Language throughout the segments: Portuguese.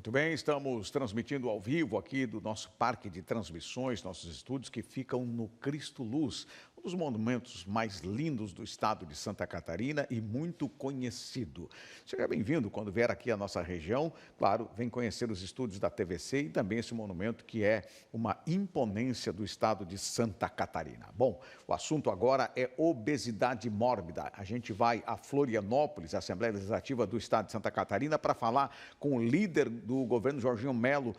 Muito bem, estamos transmitindo ao vivo aqui do nosso parque de transmissões, nossos estúdios que ficam no Cristo Luz, um dos monumentos mais lindos do estado de Santa Catarina e muito conhecido. Seja bem-vindo quando vier aqui à nossa região. Claro, vem conhecer os estúdios da TVC e também esse monumento que é uma imponência do estado de Santa Catarina. Bom, o assunto agora é obesidade mórbida. A gente vai a Florianópolis, a Assembleia Legislativa do estado de Santa Catarina, para falar com o líder do governo Jorginho Melo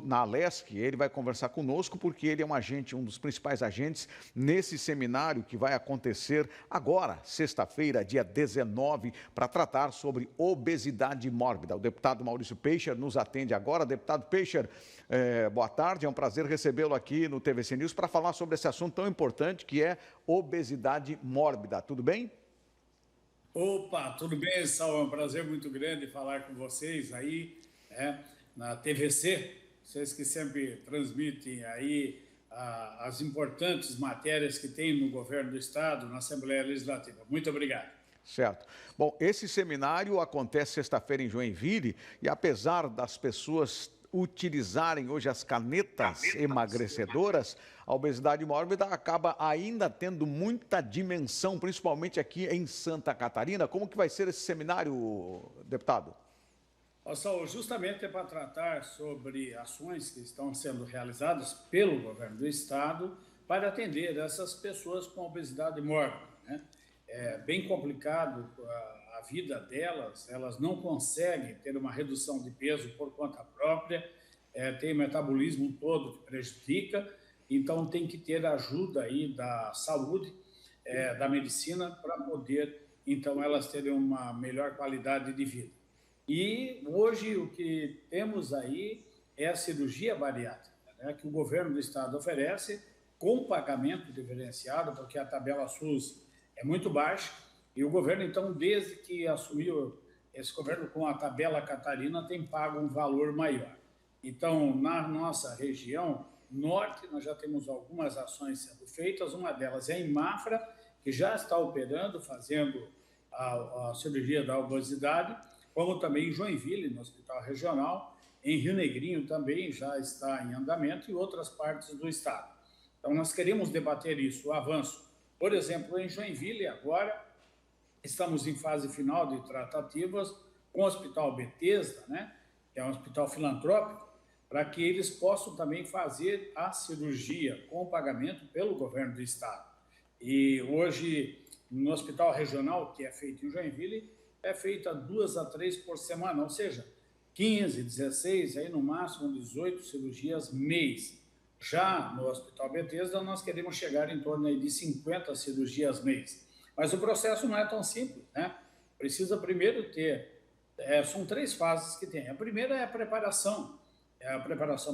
na Alesc. Ele vai conversar conosco porque ele é um dos principais agentes nesse seminário que vai acontecer agora, sexta-feira, dia 19, para tratar sobre obesidade mórbida. O deputado Maurício Peixe nos atende agora. Deputado Peixe, boa tarde, é um prazer recebê-lo aqui no TVC News para falar sobre esse assunto tão importante que é obesidade mórbida. Tudo bem? Opa, tudo bem, Saul? É um prazer muito grande falar com vocês aí, na TVC, vocês que sempre transmitem aí as importantes matérias que tem no governo do estado, na Assembleia Legislativa. Muito obrigado. Certo. Bom, esse seminário acontece sexta-feira em Joinville e apesar das pessoas utilizarem hoje as canetas emagrecedoras, a obesidade mórbida acaba ainda tendo muita dimensão, principalmente aqui em Santa Catarina. Como que vai ser esse seminário, deputado? Saul, justamente é para tratar sobre ações que estão sendo realizadas pelo governo do estado para atender essas pessoas com obesidade mórbida, né? É bem complicado a vida delas, elas não conseguem ter uma redução de peso por conta própria, tem o metabolismo todo que prejudica, então tem que ter ajuda aí da saúde, da medicina, para poder, então, elas terem uma melhor qualidade de vida. E hoje o que temos aí é a cirurgia bariátrica, né, que o governo do estado oferece com pagamento diferenciado, porque a tabela SUS é muito baixa, e o governo, então, desde que assumiu esse governo com a tabela Catarina, tem pago um valor maior. Então, na nossa região norte, nós já temos algumas ações sendo feitas, uma delas é em Mafra, que já está operando, fazendo a cirurgia da obesidade, como também em Joinville, no Hospital Regional, em Rio Negrinho também já está em andamento e outras partes do estado. Então, nós queremos debater isso, o avanço. Por exemplo, em Joinville, agora, estamos em fase final de tratativas com o Hospital Bethesda, né, que é um hospital filantrópico, para que eles possam também fazer a cirurgia com pagamento pelo governo do estado. E hoje, no Hospital Regional, que é feito em Joinville, é feita 2 a 3 por semana, ou seja, 15, 16, aí no máximo 18 cirurgias mês. Já no Hospital Bethesda, nós queremos chegar em torno aí de 50 cirurgias mês. Mas o processo não é tão simples, né? Precisa primeiro ter, são 3 fases que tem. A primeira é a preparação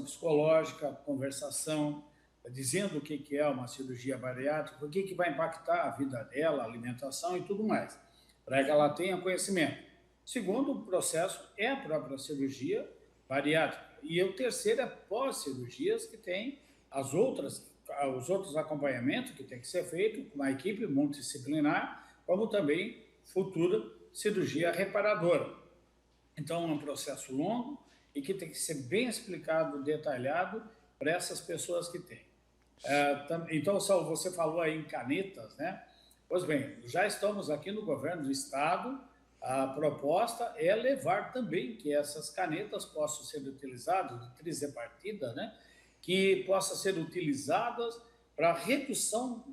psicológica, conversação, dizendo o que é uma cirurgia bariátrica, o que vai impactar a vida dela, a alimentação e tudo mais, para que ela tenha conhecimento. Segundo processo é a própria cirurgia bariátrica. E o terceiro é pós-cirurgias, que tem os outros acompanhamentos que tem que ser feito com uma equipe multidisciplinar, como também futura cirurgia reparadora. Então, é um processo longo e que tem que ser bem explicado, detalhado para essas pessoas que têm. Então, Saulo, você falou aí em canetas, né? Pois bem, já estamos aqui no governo do estado, a proposta é levar também que essas canetas possam ser utilizadas, de trizepartida, né? Que possam ser utilizadas para redução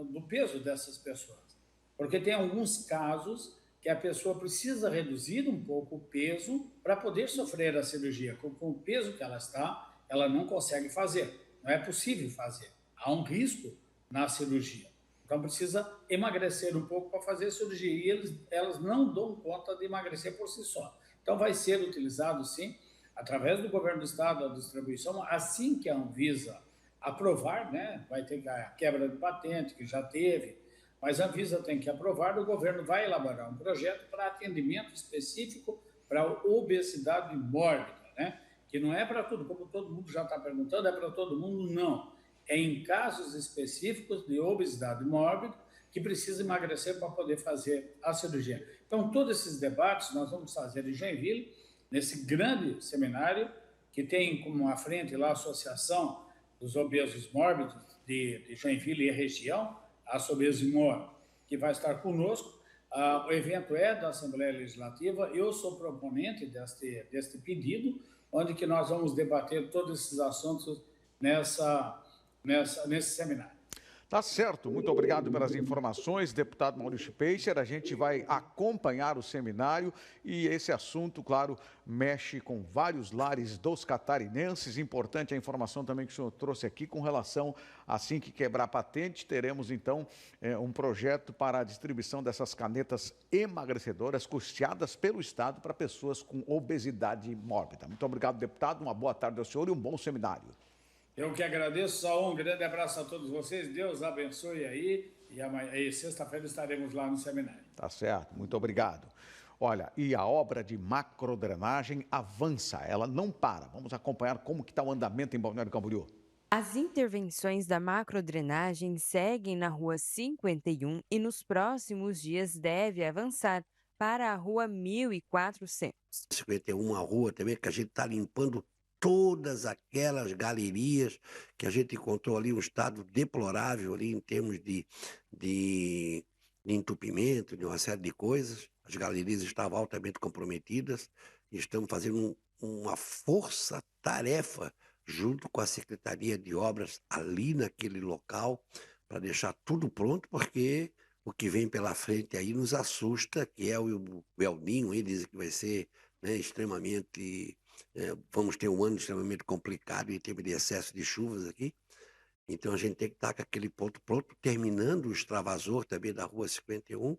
do peso dessas pessoas. Porque tem alguns casos que a pessoa precisa reduzir um pouco o peso para poder sofrer a cirurgia. Com o peso que ela está, ela não consegue fazer, não é possível fazer. Há um risco na cirurgia. Então, precisa emagrecer um pouco para fazer a cirurgia. E elas não dão conta de emagrecer por si só. Então, vai ser utilizado, sim, através do governo do estado, a distribuição, assim que a Anvisa aprovar, né? Vai ter a quebra de patente, que já teve, mas a Anvisa tem que aprovar, o governo vai elaborar um projeto para atendimento específico para a obesidade mórbida, né? Que não é para tudo, como todo mundo já está perguntando, é para todo mundo, não. É em casos específicos de obesidade mórbida que precisa emagrecer para poder fazer a cirurgia. Então, todos esses debates nós vamos fazer em Joinville nesse grande seminário, que tem como à frente lá a Associação dos Obesos Mórbidos de Joinville e região, a Sobesmor, que vai estar conosco. O evento é da Assembleia Legislativa, eu sou proponente deste pedido, onde que nós vamos debater todos esses assuntos nesse seminário. Tá certo, muito obrigado pelas informações, deputado Maurício Peixer. A gente vai acompanhar o seminário e esse assunto, claro, mexe com vários lares dos catarinenses. Importante a informação também que o senhor trouxe aqui com relação, assim que quebrar a patente, teremos então um projeto para a distribuição dessas canetas emagrecedoras custeadas pelo Estado para pessoas com obesidade mórbida. Muito obrigado, deputado, uma boa tarde ao senhor e um bom seminário. Eu que agradeço, Saul, um grande abraço a todos vocês, Deus abençoe aí, e sexta-feira estaremos lá no seminário. Tá certo, muito obrigado. Olha, e a obra de macrodrenagem avança, ela não para. Vamos acompanhar como que está o andamento em Balneário Camboriú. As intervenções da macrodrenagem seguem na Rua 51 e nos próximos dias deve avançar para a Rua 1400. 51 a rua também, que a gente está limpando todas aquelas galerias que a gente encontrou ali um estado deplorável ali em termos de entupimento, de uma série de coisas. As galerias estavam altamente comprometidas e estamos fazendo uma força-tarefa junto com a Secretaria de Obras ali naquele local para deixar tudo pronto, porque o que vem pela frente aí nos assusta, que é o El Niño, ele diz que vai ser, né, extremamente... vamos ter um ano extremamente complicado em termos de excesso de chuvas aqui. Então a gente tem que estar com aquele ponto pronto, terminando o extravasor também da Rua 51,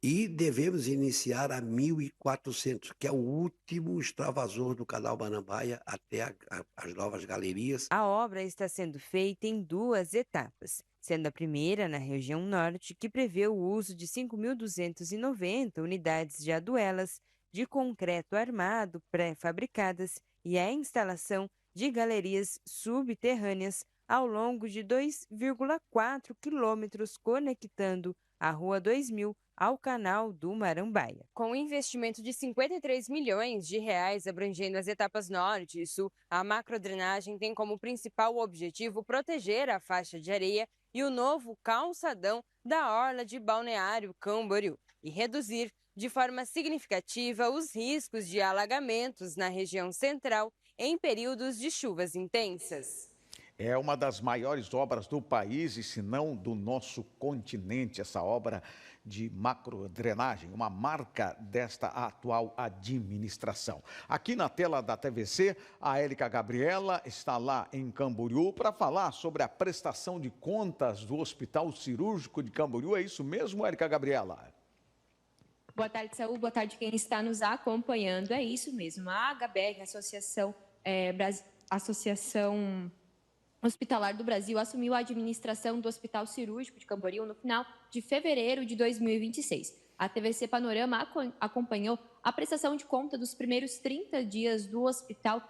e devemos iniciar a 1400, que é o último extravasor do Canal Banambaia até as novas galerias. A obra está sendo feita em 2 etapas, sendo a primeira na região norte, que prevê o uso de 5.290 unidades de aduelas de concreto armado pré-fabricadas e a instalação de galerias subterrâneas ao longo de 2,4 quilômetros conectando a Rua 2000 ao Canal do Marambaia. Com um investimento de 53 milhões de reais abrangendo as etapas norte e sul, a macrodrenagem tem como principal objetivo proteger a faixa de areia e o novo calçadão da orla de Balneário Camboriú e reduzir de forma significativa os riscos de alagamentos na região central em períodos de chuvas intensas. É uma das maiores obras do país e, se não do nosso continente, essa obra de macrodrenagem, uma marca desta atual administração. Aqui na tela da TVC, a Érica Gabriela está lá em Camboriú para falar sobre a prestação de contas do Hospital Cirúrgico de Camboriú. É isso mesmo, Érica Gabriela? Boa tarde, Saúl. Boa tarde quem está nos acompanhando. É isso mesmo. A HBR, Associação Hospitalar do Brasil, assumiu a administração do Hospital Cirúrgico de Camboriú no final de fevereiro de 2026. A TVC Panorama acompanhou a prestação de conta dos primeiros 30 dias do hospital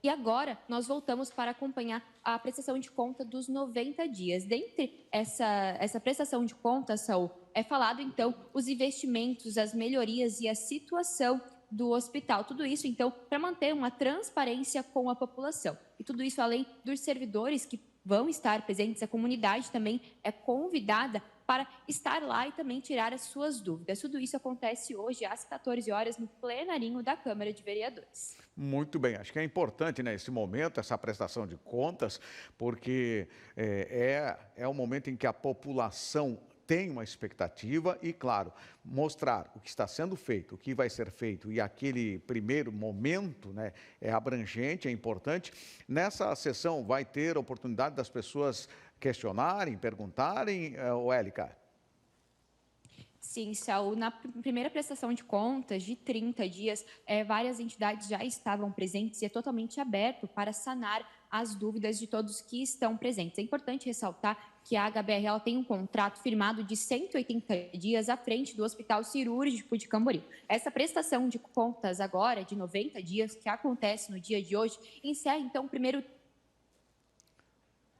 e agora nós voltamos para acompanhar a prestação de conta dos 90 dias. Dentre essa prestação de conta, Saúl, é falado, então, os investimentos, as melhorias e a situação do hospital. Tudo isso, então, para manter uma transparência com a população. E tudo isso além dos servidores que vão estar presentes, a comunidade também é convidada para estar lá e também tirar as suas dúvidas. Tudo isso acontece hoje às 14 horas no plenarinho da Câmara de Vereadores. Muito bem, acho que é importante nesse momento essa prestação de contas, porque é o momento em que a população tem uma expectativa e, claro, mostrar o que está sendo feito, o que vai ser feito e aquele primeiro momento, né, é abrangente, é importante. Nessa sessão vai ter a oportunidade das pessoas questionarem, perguntarem, Élica? Sim, Saúl, na primeira prestação de contas de 30 dias, várias entidades já estavam presentes e é totalmente aberto para sanar as dúvidas de todos que estão presentes. É importante ressaltar que a HBR ela tem um contrato firmado de 180 dias à frente do Hospital Cirúrgico de Camboriú. Essa prestação de contas agora, de 90 dias, que acontece no dia de hoje, encerra então o primeiro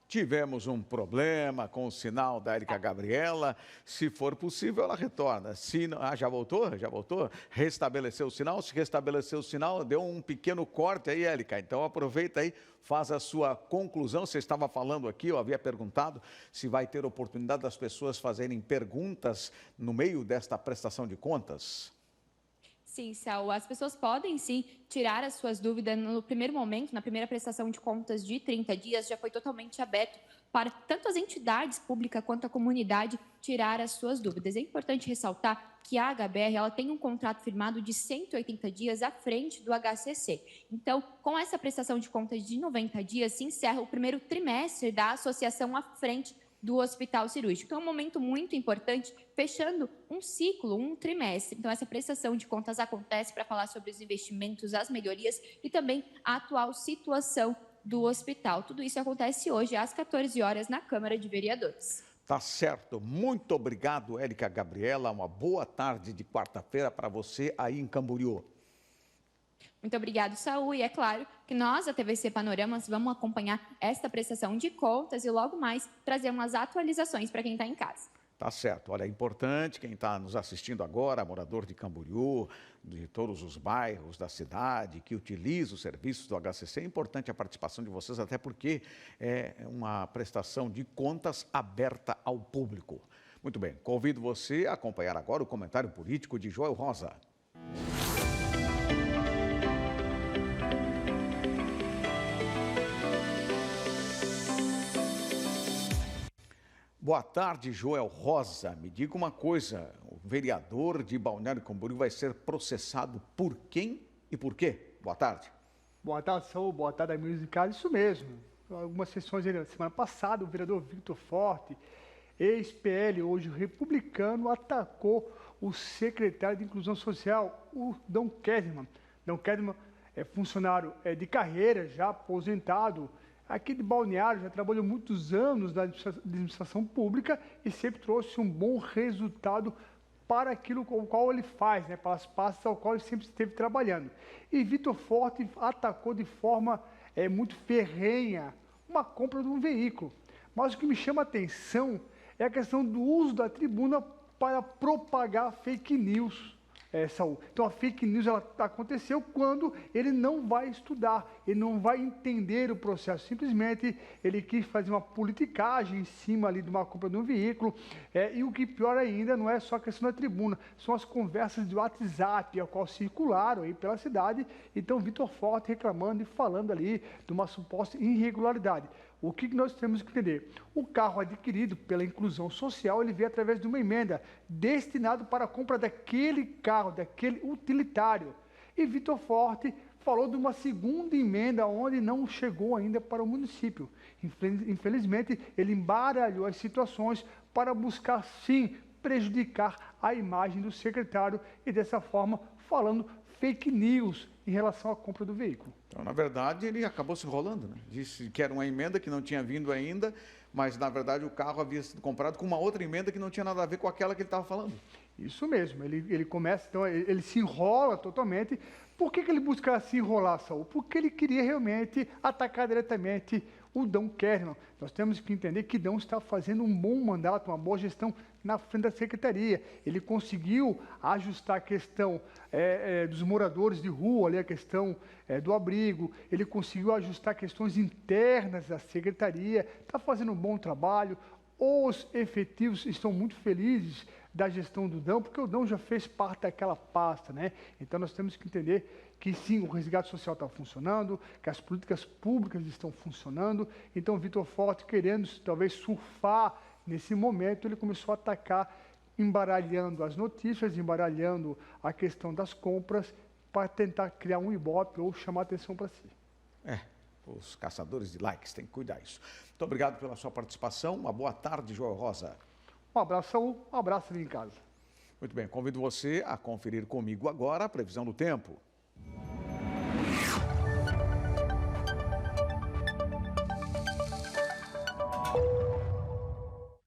tivemos um problema com o sinal da Érica Gabriela. Se for possível, ela retorna. Se não, já voltou? Já voltou? Restabeleceu o sinal? Se restabeleceu o sinal, deu um pequeno corte aí, Érica. Então aproveita aí, faz a sua conclusão. Você estava falando aqui, eu havia perguntado se vai ter oportunidade das pessoas fazerem perguntas no meio desta prestação de contas. Sim, Saul, as pessoas podem sim tirar as suas dúvidas no primeiro momento, na primeira prestação de contas de 30 dias, já foi totalmente aberto para tanto as entidades públicas quanto a comunidade tirar as suas dúvidas. É importante ressaltar que a HBR ela tem um contrato firmado de 180 dias à frente do HCC. Então, com essa prestação de contas de 90 dias, se encerra o primeiro trimestre da associação à frente do Hospital Cirúrgico. Então, é um momento muito importante, fechando um ciclo, um trimestre. Então, essa prestação de contas acontece para falar sobre os investimentos, as melhorias e também a atual situação do hospital. Tudo isso acontece hoje às 14 horas na Câmara de Vereadores. Tá certo. Muito obrigado, Érica Gabriela. Uma boa tarde de quarta-feira para você aí em Camboriú. Muito obrigado, Saul. E é claro que nós, da TVC Panoramas, vamos acompanhar esta prestação de contas e logo mais trazer umas atualizações para quem está em casa. Tá certo. Olha, é importante quem está nos assistindo agora, morador de Camboriú, de todos os bairros da cidade, que utiliza os serviços do HCC, é importante a participação de vocês, até porque é uma prestação de contas aberta ao público. Muito bem, convido você a acompanhar agora o comentário político de Joel Rosa. Boa tarde, Joel Rosa. Me diga uma coisa, o vereador de Balneário Camboriú vai ser processado por quem e por quê? Boa tarde. Boa tarde, Saul. Boa tarde, amigos de casa. Isso mesmo. Algumas sessões na semana passada, o vereador Victor Forte, ex-PL, hoje republicano, atacou o secretário de Inclusão Social, o Dom Kedman. Dom Kedman é funcionário de carreira, já aposentado, aqui de Balneário, já trabalhou muitos anos na administração pública e sempre trouxe um bom resultado para aquilo com o qual ele faz, para as pastas ao qual ele sempre esteve trabalhando. E Victor Forte atacou de forma muito ferrenha uma compra de um veículo. Mas o que me chama a atenção é a questão do uso da tribuna para propagar fake news. Saul. Então a fake news ela aconteceu quando ele não vai estudar, ele não vai entender o processo, simplesmente ele quis fazer uma politicagem em cima ali de uma compra de um veículo, e o que pior ainda não é só a questão da tribuna, são as conversas de WhatsApp, a qual circularam aí pela cidade, então Victor Forte reclamando e falando ali de uma suposta irregularidade. O que nós temos que entender? O carro adquirido pela inclusão social, ele veio através de uma emenda destinado para a compra daquele carro, daquele utilitário. E Victor Forte falou de uma segunda emenda onde não chegou ainda para o município. Infelizmente, ele embaralhou as situações para buscar, sim, prejudicar a imagem do secretário e, dessa forma, falando fake news em relação à compra do veículo. Então, na verdade, ele acabou se enrolando, né? Disse que era uma emenda que não tinha vindo ainda, mas, na verdade, o carro havia sido comprado com uma outra emenda que não tinha nada a ver com aquela que ele estava falando. Isso mesmo, ele começa, então, ele se enrola totalmente. Por que ele busca se enrolar, Saul? Porque ele queria realmente atacar diretamente o Dom Kedman. Nós temos que entender que Dom está fazendo um bom mandato, uma boa gestão na frente da secretaria. Ele conseguiu ajustar a questão dos moradores de rua, ali, a questão do abrigo, ele conseguiu ajustar questões internas da secretaria, está fazendo um bom trabalho. Os efetivos estão muito felizes da gestão do Dão, porque o Dão já fez parte daquela pasta, né? Então nós temos que entender que sim, o resgate social está funcionando, que as políticas públicas estão funcionando. Então o Victor Forte, querendo talvez surfar nesse momento, ele começou a atacar, embaralhando as notícias, embaralhando a questão das compras, para tentar criar um ibope ou chamar atenção para si. Os caçadores de likes têm que cuidar disso. Muito obrigado pela sua participação. Uma boa tarde, Joel Rosa. Um abraço, Saul. Um abraço ali em casa. Muito bem, convido você a conferir comigo agora a previsão do tempo.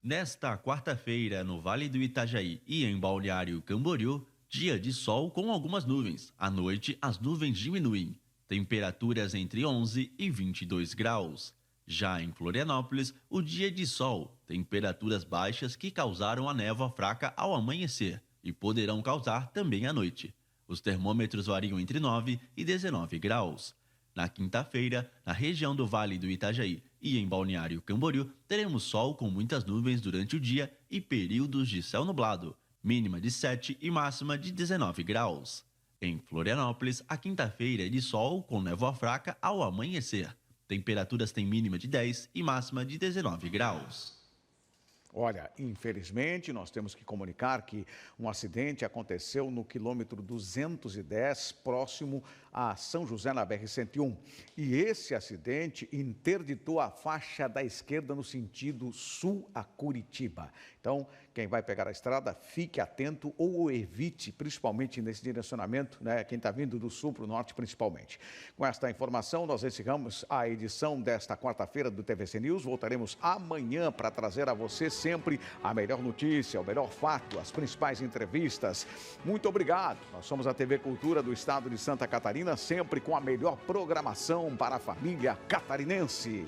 Nesta quarta-feira, no Vale do Itajaí e em Balneário Camboriú, dia de sol com algumas nuvens. À noite, as nuvens diminuem. Temperaturas entre 11 e 22 graus. Já em Florianópolis, o dia de sol, temperaturas baixas que causaram a névoa fraca ao amanhecer e poderão causar também à noite. Os termômetros variam entre 9 e 19 graus. Na quinta-feira, na região do Vale do Itajaí e em Balneário Camboriú, teremos sol com muitas nuvens durante o dia e períodos de céu nublado, mínima de 7 e máxima de 19 graus. Em Florianópolis, a quinta-feira é de sol com névoa fraca ao amanhecer. Temperaturas têm mínima de 10 e máxima de 19 graus. Olha, infelizmente, nós temos que comunicar que um acidente aconteceu no quilômetro 210, próximo a São José, na BR-101. E esse acidente interditou a faixa da esquerda no sentido sul a Curitiba. Então, quem vai pegar a estrada, fique atento ou evite, principalmente nesse direcionamento, né? Quem está vindo do sul para o norte, principalmente. Com esta informação, nós encerramos a edição desta quarta-feira do TVC News. Voltaremos amanhã para trazer a você sempre a melhor notícia, o melhor fato, as principais entrevistas. Muito obrigado. Nós somos a TV Cultura do Estado de Santa Catarina, sempre com a melhor programação para a família catarinense.